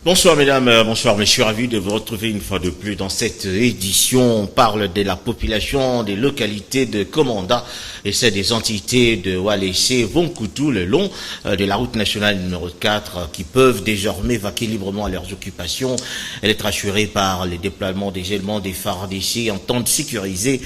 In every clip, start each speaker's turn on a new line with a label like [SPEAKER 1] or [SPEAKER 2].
[SPEAKER 1] Bonsoir mesdames, bonsoir messieurs, ravi de vous retrouver une fois de plus dans cette édition. On parle de la population des localités de Komanda et c'est des entités de Walese, Vonkoutou, le long de la route nationale numéro 4 qui peuvent désormais vaquer librement à leurs occupations et être assurées par les déploiements des éléments des FARDC en temps de sécuriser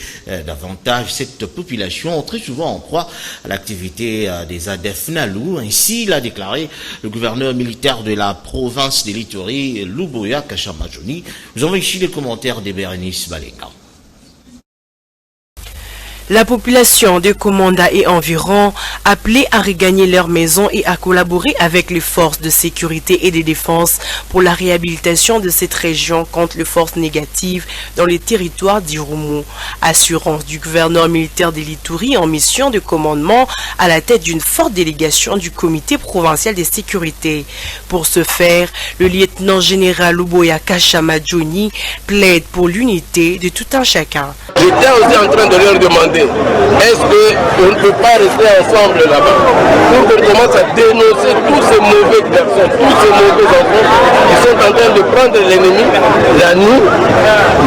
[SPEAKER 1] davantage cette population très souvent en proie à l'activité des ADF Nalou. Ainsi l'a déclaré le gouverneur militaire de la province des Littori, Luboya Kashamajoni. Nous avons ici les commentaires de Bérénice Balenga.
[SPEAKER 2] La population de Komanda et environ appelée à regagner leur maison et à collaborer avec les forces de sécurité et de défense pour la réhabilitation de cette région contre les forces négatives dans les territoires d'Irumu. Assurance du gouverneur militaire de l'Ituri en mission de commandement à la tête d'une forte délégation du comité provincial de sécurité. Pour ce faire, le lieutenant-général Luboya Kashamajoni plaide pour l'unité de tout un chacun.
[SPEAKER 3] J'étais aussi en train de leur demander est-ce qu'on ne peut pas rester ensemble là-bas pour qu'on commence à dénoncer tous ces mauvais personnes, tous ces mauvais enfants qui sont en train de prendre l'ennemi, la nuit,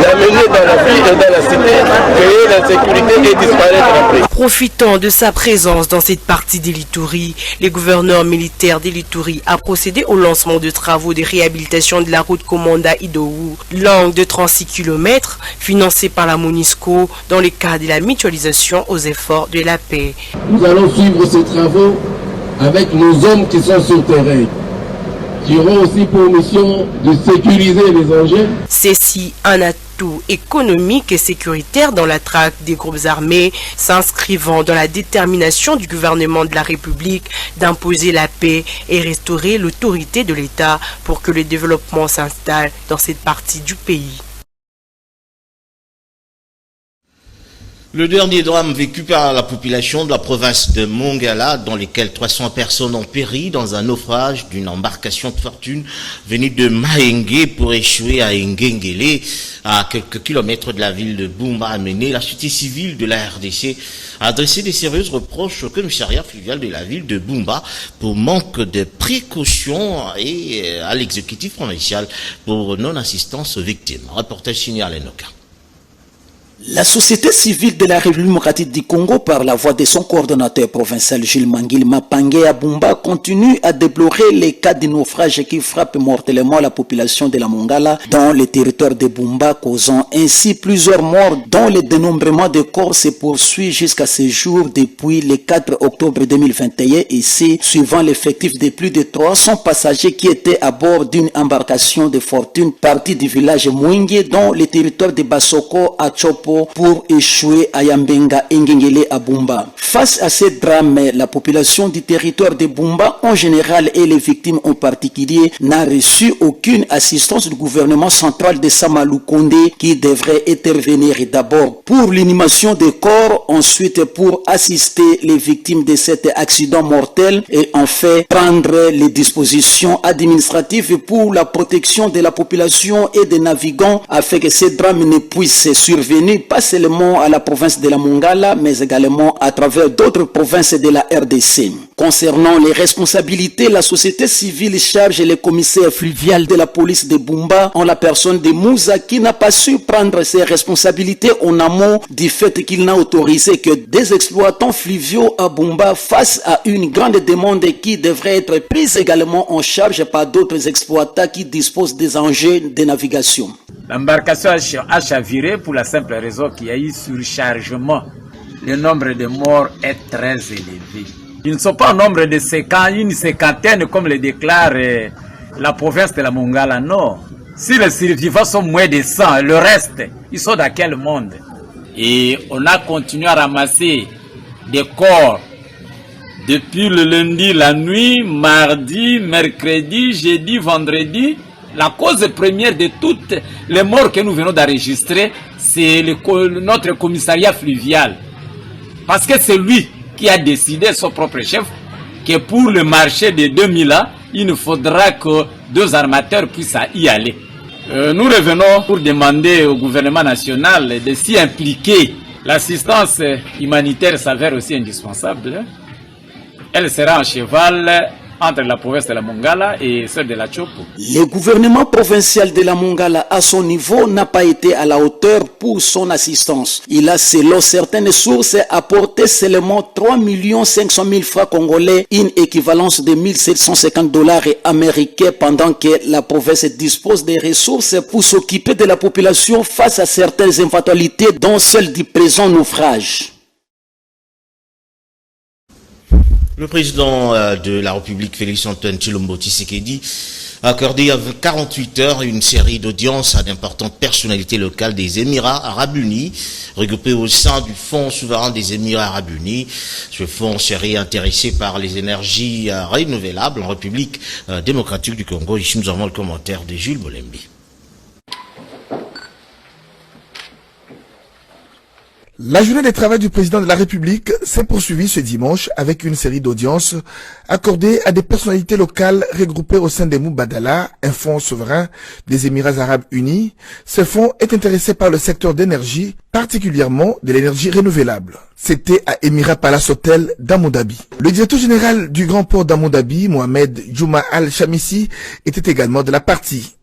[SPEAKER 3] l'amener dans la ville et dans la cité, créer l'insécurité et disparaître après.
[SPEAKER 2] Profitant de sa présence dans cette partie de l'Ituri, le gouverneur militaire de l'Ituri a procédé au lancement de travaux de réhabilitation de la route Komanda-Idowu, longue de 36 km, financée par la MONUSCO dans le cadre de la mutualisation aux efforts de la paix.
[SPEAKER 4] Nous allons suivre ces travaux avec nos hommes qui sont sur terrain, qui auront aussi pour mission de sécuriser les engins.
[SPEAKER 2] Ceci un atout économique et sécuritaire dans la traque des groupes armés, s'inscrivant dans la détermination du gouvernement de la République d'imposer la paix et restaurer l'autorité de l'État pour que le développement s'installe dans cette partie du pays.
[SPEAKER 1] Le dernier drame vécu par la population de la province de Mongala, dans lequel 300 personnes ont péri dans un naufrage d'une embarcation de fortune venue de Mahenge pour échouer à Ngengele, à quelques kilomètres de la ville de Bumba, a mené la société civile de la RDC à adresser des sérieux reproches au commissariat fluvial de la ville de Bumba pour manque de précaution et à l'exécutif provincial pour non-assistance aux victimes. Reportage signé à l'Enoka.
[SPEAKER 5] La société civile de la République démocratique du Congo, par la voix de son coordonnateur provincial Gilles Mangil Mapangue à Bumba, continue à déplorer les cas de naufrage qui frappent mortellement la population de la Mongala dans le territoire de Bumba, causant ainsi plusieurs morts dont le dénombrement de corps se poursuit jusqu'à ce jour depuis le 4 octobre 2021 ici, suivant l'effectif de plus de 300 passagers qui étaient à bord d'une embarcation de fortune partie du village Mwingi dans le territoire de Basoko à Chopo pour échouer à Yambenga Ngengele à Bumba. Face à ce drame, la population du territoire de Bumba en général et les victimes en particulier n'a reçu aucune assistance du gouvernement central de Samalou Kondé qui devrait intervenir d'abord pour l'inhumation des corps, ensuite pour assister les victimes de cet accident mortel et enfin prendre les dispositions administratives pour la protection de la population et des navigants afin que ce drame ne puisse survenir pas seulement à la province de la Mongala, mais également à travers d'autres provinces de la RDC. Concernant les responsabilités, la société civile charge le commissaire fluvial de la police de Bumba en la personne de Moussa qui n'a pas su prendre ses responsabilités en amont du fait qu'il n'a autorisé que des exploitants fluviaux à Bumba face à une grande demande qui devrait être prise également en charge par d'autres exploitants qui disposent des engins de navigation.
[SPEAKER 6] L'embarcation a chaviré pour la simple raison qu'il y a eu surchargement. Le nombre de morts est très élevé. Ils ne sont pas au nombre de 50, une cinquantaine comme le déclare la province de la Mongala. Non. Si les survivants sont moins de 100, le reste, ils sont dans quel monde? Et on a continué à ramasser des corps depuis le lundi, la nuit, mardi, mercredi, jeudi, vendredi. La cause première de toutes les morts que nous venons d'enregistrer, c'est notre commissariat fluvial. Parce que c'est lui qui a décidé, son propre chef, que pour le marché de 2000 ans, il ne faudra que 2 armateurs puissent y aller. Nous revenons pour demander au gouvernement national de s'y impliquer. L'assistance humanitaire s'avère aussi indispensable. Elle sera en cheval entre la province de la Mongala et celle de la Chopo.
[SPEAKER 5] Le gouvernement provincial de la Mongala, à son niveau, n'a pas été à la hauteur pour son assistance. Il a, selon certaines sources, apporté seulement 3 500 000 francs congolais, une équivalence de 1 750 $ américains, pendant que la province dispose des ressources pour s'occuper de la population face à certaines éventualités, dont celle du présent naufrage.
[SPEAKER 1] Le président de la République, Félix-Antoine Tshilombo Tshisekedi, a accordé à 48 heures une série d'audiences à d'importantes personnalités locales des Émirats Arabes Unis, regroupées au sein du Fonds souverain des Émirats Arabes Unis. Ce fonds serait intéressé par les énergies renouvelables en République démocratique du Congo. Ici, nous avons le commentaire de Jules Bolembi.
[SPEAKER 7] La journée de travail du président de la République s'est poursuivie ce dimanche avec une série d'audiences accordées à des personnalités locales regroupées au sein des Moubadala, un fonds souverain des Émirats Arabes Unis. Ce fonds est intéressé par le secteur d'énergie, particulièrement de l'énergie renouvelable. C'était à Émirat Palace Hotel d'Abu Dhabi. Le directeur général du Grand Port d'Abu Dhabi, Mohamed Djouma Al-Chamissi, était également de la partie.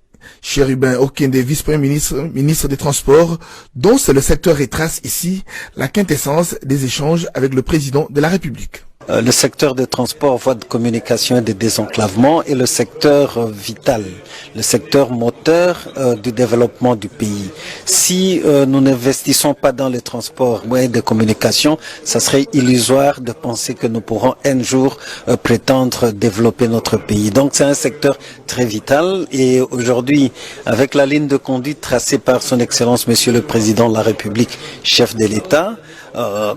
[SPEAKER 7] Chérubin Okende, vice-premier ministre des Transports, dont c'est le secteur retrace ici la quintessence des échanges avec le président de la République.
[SPEAKER 8] Le secteur des transports, voies de communication et de désenclavement est le secteur vital, le secteur moteur du développement du pays. Si nous n'investissons pas dans les transports, moyens de communication, ça serait illusoire de penser que nous pourrons un jour prétendre développer notre pays. Donc c'est un secteur très vital et aujourd'hui, avec la ligne de conduite tracée par son Excellence Monsieur le Président de la République, chef de l'État,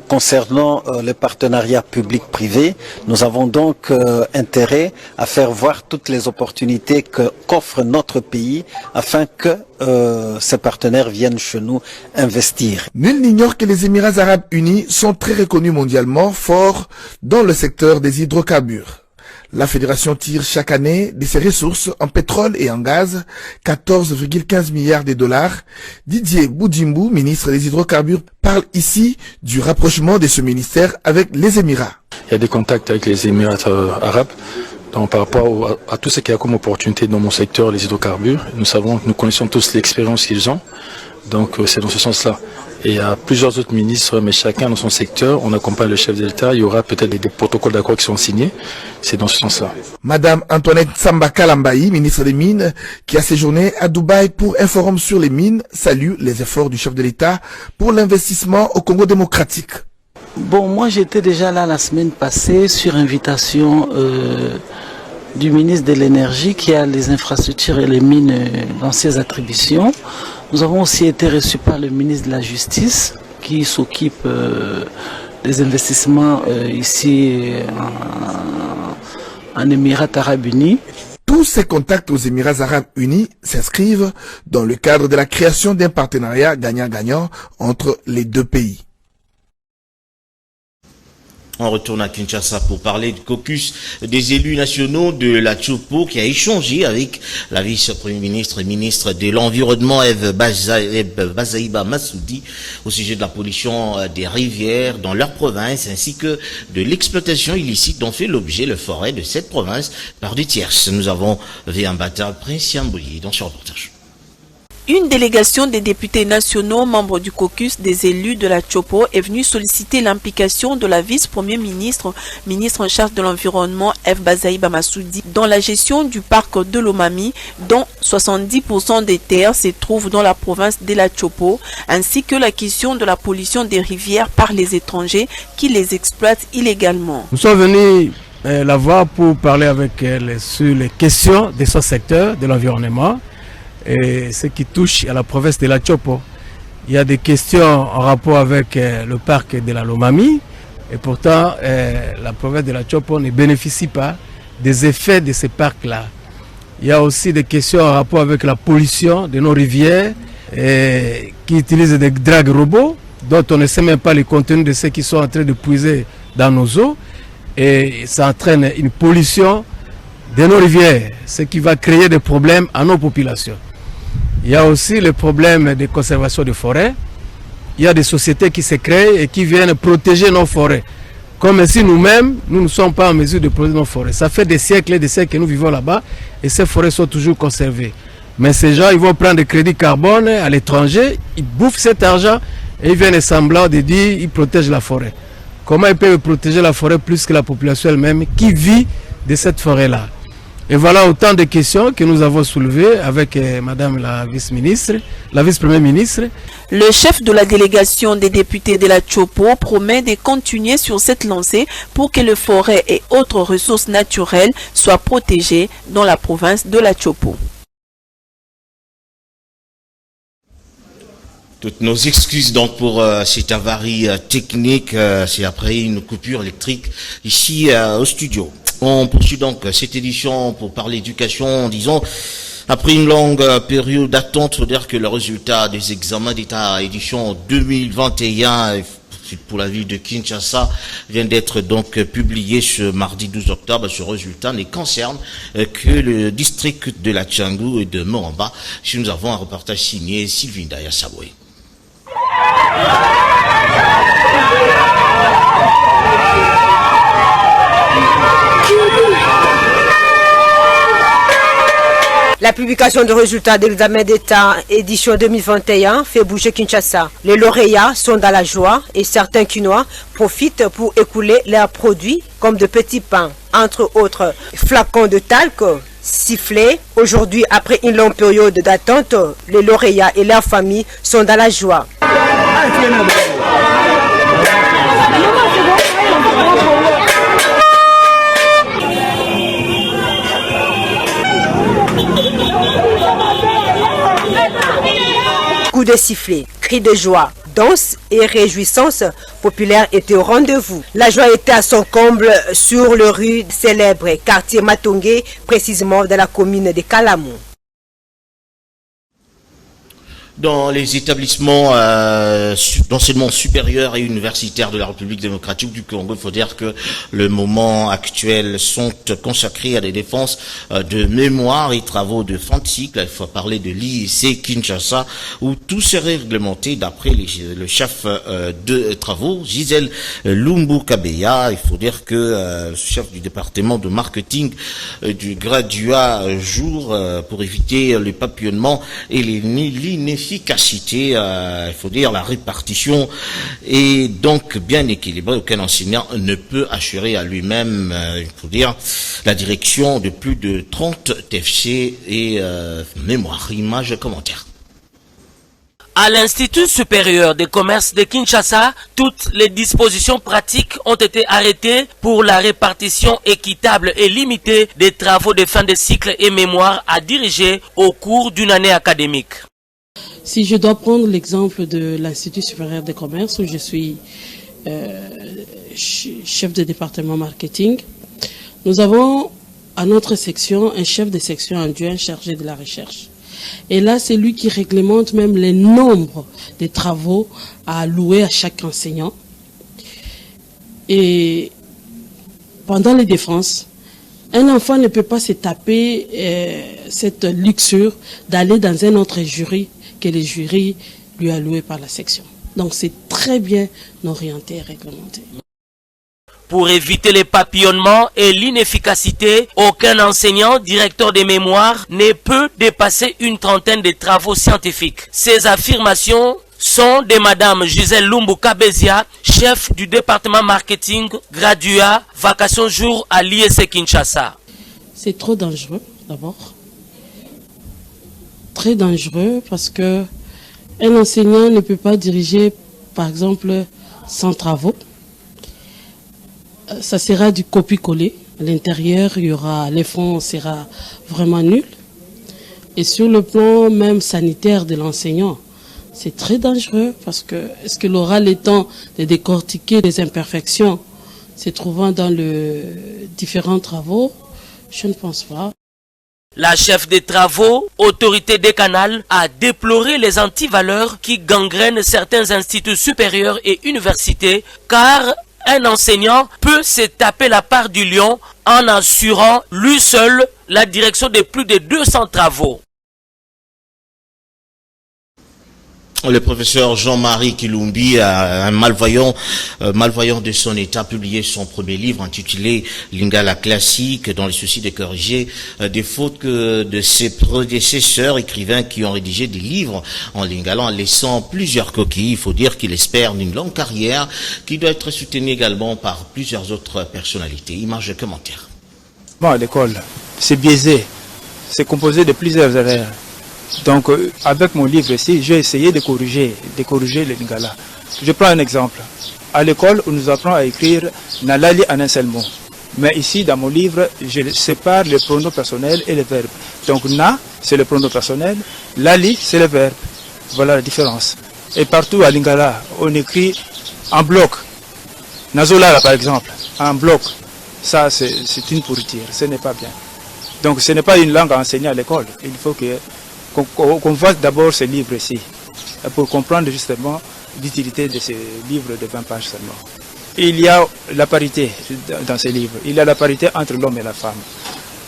[SPEAKER 8] concernant les partenariats publics-privés, nous avons donc intérêt à faire voir toutes les opportunités qu'offre notre pays afin que ces partenaires viennent chez nous investir.
[SPEAKER 7] Nul n'ignore que les Émirats Arabes Unis sont très reconnus mondialement, forts dans le secteur des hydrocarbures. La fédération tire chaque année de ses ressources en pétrole et en gaz 14,15 milliards de dollars. Didier Boudjimbou, ministre des hydrocarbures, parle ici du rapprochement de ce ministère avec les Émirats.
[SPEAKER 9] Il y a des contacts avec les Émirats arabes. Donc, par rapport à tout ce qu'il y a comme opportunité dans mon secteur, les hydrocarbures, nous connaissons tous l'expérience qu'ils ont. Donc c'est dans ce sens-là. Et il y a plusieurs autres ministres, mais chacun dans son secteur, on accompagne le chef de l'État, il y aura peut-être des protocoles d'accord qui sont signés, c'est dans ce sens-là. Madame Antoinette Sambaka Lambaï, ministre des Mines, qui a séjourné à Dubaï pour un forum sur les mines, salue les efforts du chef de l'État pour l'investissement au Congo démocratique.
[SPEAKER 10] Bon, moi j'étais déjà là la semaine passée sur invitation du ministre de l'Énergie qui a les infrastructures et les mines dans ses attributions. Nous avons aussi été reçus par le ministre de la Justice qui s'occupe des investissements ici en Émirats Arabes Unis.
[SPEAKER 7] Tous ces contacts aux Émirats Arabes Unis s'inscrivent dans le cadre de la création d'un partenariat gagnant-gagnant entre les deux pays.
[SPEAKER 1] On retourne à Kinshasa pour parler du caucus des élus nationaux de la Chopo qui a échangé avec la vice-premier ministre et ministre de l'Environnement Eve Bazaïba Massoudi au sujet de la pollution des rivières dans leur province ainsi que de l'exploitation illicite dont fait l'objet le forêt de cette province par des tierces. Nous avons vu un bâtard Prince Yambouyi dans ce reportage.
[SPEAKER 2] Une délégation des députés nationaux, membres du caucus des élus de la Chopo, est venue solliciter l'implication de la vice-premier ministre, ministre en charge de l'environnement, Eve Bazaïba Massoudi, dans la gestion du parc de Lomami, dont 70% des terres se trouvent dans la province de la Chopo, ainsi que la question de la pollution des rivières par les étrangers qui les exploitent illégalement.
[SPEAKER 11] Nous sommes venus la voir pour parler avec elle sur les questions de ce secteur de l'environnement et ce qui touche à la province de la Chopo. Il y a des questions en rapport avec le parc de la Lomami et pourtant la province de la Chopo ne bénéficie pas des effets de ces parcs-là. Il y a aussi des questions en rapport avec la pollution de nos rivières qui utilisent des dragues robots dont on ne sait même pas les contenus de ceux qui sont en train de puiser dans nos eaux et ça entraîne une pollution de nos rivières, ce qui va créer des problèmes à nos populations. Il y a aussi le problème de conservation des forêts. Il y a des sociétés qui se créent et qui viennent protéger nos forêts. Comme si nous-mêmes, nous ne sommes pas en mesure de protéger nos forêts. Ça fait des siècles et des siècles que nous vivons là-bas et ces forêts sont toujours conservées. Mais ces gens, ils vont prendre des crédits carbone à l'étranger, ils bouffent cet argent et ils viennent semblant de dire qu'ils protègent la forêt. Comment ils peuvent protéger la forêt plus que la population elle-même qui vit de cette forêt-là? Et voilà autant de questions que nous avons soulevées avec Madame la vice-ministre, la vice-première ministre.
[SPEAKER 12] Le chef de la délégation des députés de la Tchopo promet de continuer sur cette lancée pour que les forêts et autres ressources naturelles soient protégées dans la province de la Tchopo.
[SPEAKER 1] Toutes nos excuses donc pour cette avarie technique, c'est après une coupure électrique ici au studio. On poursuit donc cette édition pour parler éducation, disons, après une longue période d'attente. Il faut dire que le résultat des examens d'État édition 2021 pour la ville de Kinshasa vient d'être donc publié ce mardi 12 octobre. Ce résultat ne concerne que le district de la Tchangou et de Moramba. Si nous avons un reportage signé Sylvie Ndaya Saboué.
[SPEAKER 13] La publication des résultats de l'examen d'État édition 2021 fait bouger Kinshasa. Les lauréats sont dans la joie et certains Kinois profitent pour écouler leurs produits comme de petits pains, entre autres flacons de talc, sifflets. Aujourd'hui, après une longue période d'attente, les lauréats et leurs familles sont dans la joie. Coups de sifflet, cris de joie, danse et réjouissance populaire étaient au rendez-vous. La joie était à son comble sur le rue célèbre quartier Matongé, précisément dans la commune de Kalamou.
[SPEAKER 1] Dans les établissements d'enseignement supérieur et universitaire de la République démocratique du Congo, il faut dire que le moment actuel sont consacrés à des défenses de mémoire et travaux de fin de cycle. Il faut parler de l'IEC Kinshasa, où tout serait réglementé d'après le chef de travaux, Gisèle Lumbu Kabeya. Il faut dire que le chef du département de marketing du graduat jour pour éviter le papillonnement et l'inefficacité, il faut dire la répartition est donc bien équilibrée. Aucun enseignant ne peut assurer à lui-même, il faut dire, la direction de plus de 30 TFC et mémoire, image, commentaire.
[SPEAKER 14] À l'Institut supérieur des commerces de Kinshasa, toutes les dispositions pratiques ont été arrêtées pour la répartition équitable et limitée des travaux de fin de cycle et mémoire à diriger au cours d'une année académique.
[SPEAKER 10] Si je dois prendre l'exemple de l'Institut supérieur des commerces, où je suis chef de département marketing, nous avons à notre section un chef de section adjoint chargé de la recherche. Et là, c'est lui qui réglemente même les nombres de travaux à allouer à chaque enseignant. Et pendant les défenses, un enfant ne peut pas se taper cette luxure d'aller dans un autre jury que le jury lui a alloué par la section. Donc c'est très bien orienté et réglementé.
[SPEAKER 14] Pour éviter les papillonnements et l'inefficacité, aucun enseignant, directeur des mémoires, ne peut dépasser une trentaine de travaux scientifiques. Ces affirmations sont de Madame Gisèle Lumbu Kabeya, chef du département marketing, graduat, vacation jour à l'IEC Kinshasa.
[SPEAKER 10] C'est trop dangereux, d'abord. Très dangereux parce que un enseignant ne peut pas diriger, par exemple, sans travaux. Ça sera du copier-coller. À l'intérieur, les fonds sera vraiment nul. Et sur le plan même sanitaire de l'enseignant, c'est très dangereux parce que est-ce qu'il aura le temps de décortiquer les imperfections se trouvant dans les différents travaux? Je ne pense pas.
[SPEAKER 14] La chef des travaux, autorité des canals, a déploré les antivaleurs qui gangrènent certains instituts supérieurs et universités, car un enseignant peut se taper la part du lion en assurant lui seul la direction de plus de 200 travaux.
[SPEAKER 1] Le professeur Jean-Marie Kilumbi, un malvoyant de son état, a publié son premier livre intitulé Lingala classique, dans le souci de corriger des fautes de ses prédécesseurs écrivains qui ont rédigé des livres en lingala en laissant plusieurs coquilles. Il faut dire qu'il espère une longue carrière qui doit être soutenue également par plusieurs autres personnalités. Images et commentaires.
[SPEAKER 15] Bon, à l'école, c'est biaisé, c'est composé de plusieurs erreurs. Donc, avec mon livre ici, j'ai essayé de corriger le lingala. Je prends un exemple. À l'école, on nous apprend à écrire Nalali en un seul mot. Mais ici, dans mon livre, je sépare les pronoms personnels et les verbes. Donc, Na, c'est le pronom personnel. Lali, c'est le verbe. Voilà la différence. Et partout à lingala, on écrit en bloc. Nazola, par exemple, en bloc. Ça, c'est une pourriture. Ce n'est pas bien. Donc, ce n'est pas une langue à enseigner à l'école. Il faut qu'on fasse d'abord ce livre ici, pour comprendre justement l'utilité de ces livres de 20 pages seulement. Il y a la parité dans ces livres, il y a la parité entre l'homme et la femme.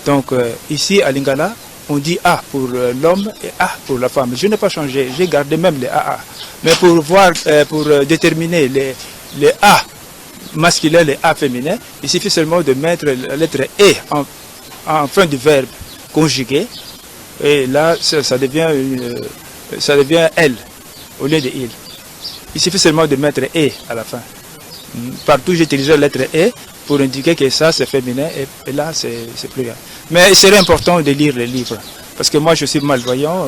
[SPEAKER 15] Donc ici à lingala, on dit A pour l'homme et A pour la femme. Je n'ai pas changé, j'ai gardé même les AA. Mais pour déterminer les A masculins et les A féminins, il suffit seulement de mettre la lettre E en fin du verbe conjugué. Et là, ça devient elle au lieu de il. Il suffit seulement de mettre E à la fin. Partout, j'utilise la lettre E pour indiquer que ça, c'est féminin et là, c'est pluriel. Mais il serait important de lire les livres. Parce que moi, je suis malvoyant,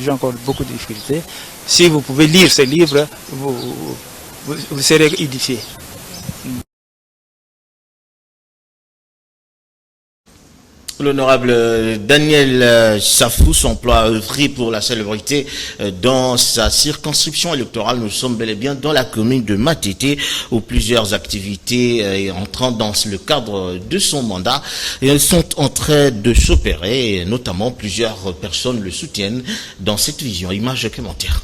[SPEAKER 15] j'ai encore beaucoup de difficultés. Si vous pouvez lire ces livres, vous serez édifié.
[SPEAKER 1] L'honorable Daniel Safou s'emploie à œuvrer pour la célébrité dans sa circonscription électorale. Nous sommes bel et bien dans la commune de Matete où plusieurs activités entrant dans le cadre de son mandat sont en train de s'opérer et notamment plusieurs personnes le soutiennent dans cette vision. Images et commentaires.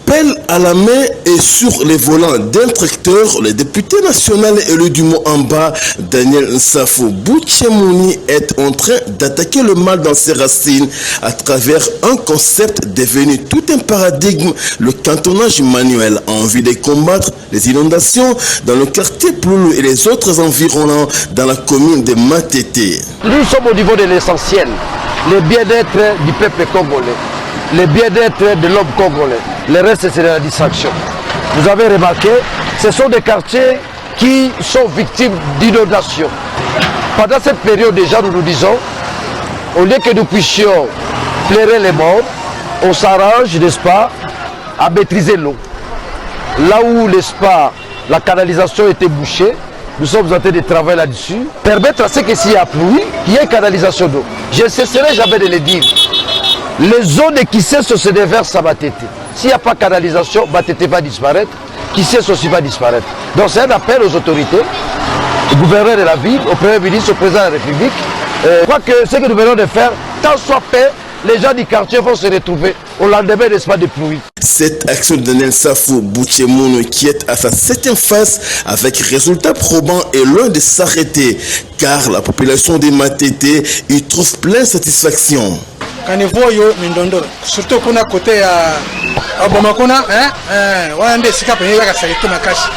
[SPEAKER 3] Pelle à la main et sur les volants d'un tracteur, le député national élu du Mont-en-Bas, Daniel Safou Bouchemouni, est en train d'attaquer le mal dans ses racines à travers un concept devenu tout un paradigme, le cantonnage manuel, en vue de combattre les inondations dans le quartier Ploulou et les autres environnants dans la commune de Matete.
[SPEAKER 16] Nous sommes au niveau de l'essentiel, le bien-être du peuple congolais, le bien-être de l'homme congolais. Le reste, c'est de la distraction. Vous avez remarqué, ce sont des quartiers qui sont victimes d'inondations. Pendant cette période, déjà, nous nous disons, au lieu que nous puissions flairer les morts, on s'arrange, n'est-ce pas, à maîtriser l'eau. Là où, n'est-ce pas, la canalisation était bouchée, nous sommes en train de travailler là-dessus, permettre à ce que s'il y a pluie, qu'il y ait une canalisation d'eau. Je ne cesserai jamais de le dire. Les zones qui cessent se déversent à Matete. S'il n'y a pas de canalisation, Matete va disparaître, qui cesse aussi va disparaître. Donc c'est un appel aux autorités, au gouverneur de la ville, au Premier ministre, au président de la République. Je crois que ce que nous venons de faire, tant soit fait, les gens du quartier vont se retrouver au lendemain, n'est-ce pas, de pluie.
[SPEAKER 3] Cette action de Daniel Safou Bouchemouni, qui est à sa 7e phase avec résultat probant, est loin de s'arrêter, car la population de Matete y trouve pleine satisfaction.
[SPEAKER 17] Kanivoyo Mindondoro, surtout kuna côté à Bomakona, wande sika penye ka salite makashi.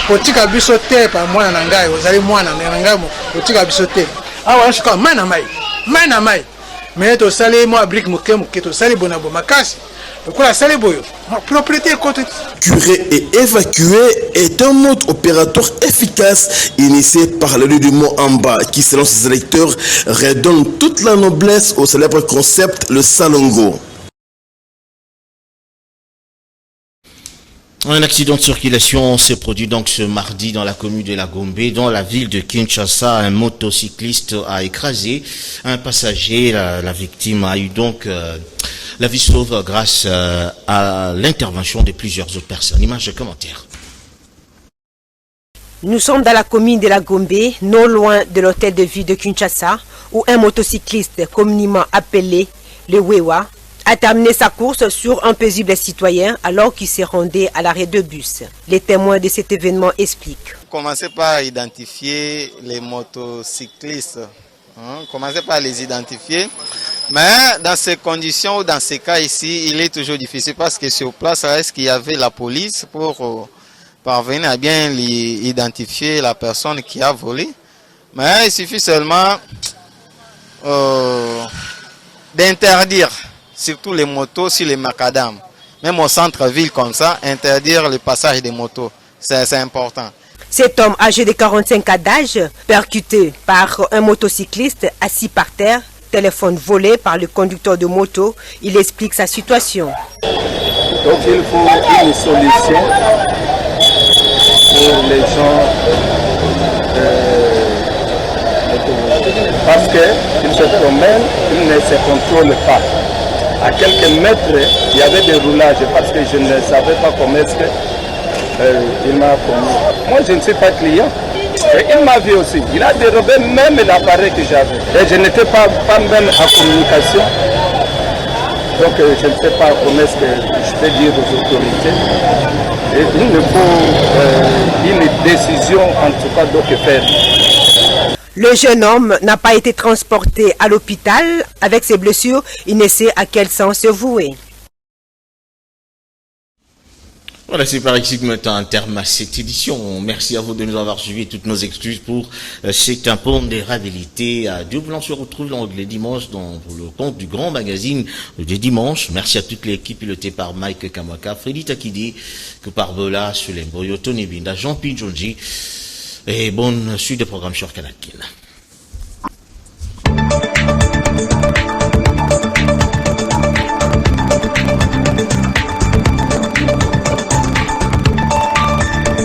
[SPEAKER 17] Potika biso te pa mwana na ngai, ozali mwana na ngai mo potika biso te. Awa shika mana mai. Mais to sali mo abrik moke to sali bona bomakashi. Pourquoi sali boyo? Propriété côté.
[SPEAKER 3] Curer et évacuer est un mode opératoire efficace initié par l'élu du Mont-en-Bas qui, selon ses électeurs, redonne toute la noblesse au célèbre concept le Salongo.
[SPEAKER 1] Un accident de circulation s'est produit donc ce mardi dans la commune de la Gombe, dans la ville de Kinshasa. Un motocycliste a écrasé un passager. La victime a eu donc la vie sauve grâce à l'intervention de plusieurs autres personnes. Images et commentaires.
[SPEAKER 13] Nous sommes dans la commune de la Gombe, non loin de l'hôtel de ville de Kinshasa, où un motocycliste communément appelé le Wewa a terminé sa course sur un paisible citoyen alors qu'il se rendait à l'arrêt de bus. Les témoins de cet événement expliquent.
[SPEAKER 18] Commencez par identifier les motocyclistes. Commencez par les identifier. Mais dans ces conditions ou dans ces cas ici, il est toujours difficile parce que sur place, est-ce qu'il y avait la police pour parvenir à bien identifier la personne qui a volé. Mais il suffit seulement d'interdire, surtout les motos sur les macadams. Même au centre-ville comme ça, interdire le passage des motos, c'est important.
[SPEAKER 13] Cet homme âgé de 45 ans d'âge, percuté par un motocycliste assis par terre, téléphone volé par le conducteur de moto, il explique sa situation.
[SPEAKER 19] Donc il faut une solution pour les gens, parce qu'ils se promènent, ils ne se contrôlent pas. À quelques mètres, il y avait des roulages parce que je ne savais pas comment est-ce que il m'a commis. Moi, je ne suis pas client. Et il m'a vu aussi. Il a dérobé même l'appareil que j'avais. Et je n'étais pas même en communication. Donc, je ne sais pas comment est-ce que je peux dire aux autorités. Et il me faut une décision, en tout cas, donc faire.
[SPEAKER 13] Le jeune homme n'a pas été transporté à l'hôpital. Avec ses blessures, il ne sait à quel sens se vouer.
[SPEAKER 1] Voilà, c'est par ici que maintenant un terme à cette édition. Merci à vous de nous avoir suivis. Toutes nos excuses pour cette impondérabilité. À Dieu voulant, on se retrouve les dimanches pour le compte du grand magazine des dimanches. Merci à toute l'équipe pilotée par Mike Kamwaka, Freddy Takidi, Kuparbola, Sulemboyo, Tony Binda, Jean-Pierre Jonji. Et bonne suite de programme sur Canal Kin.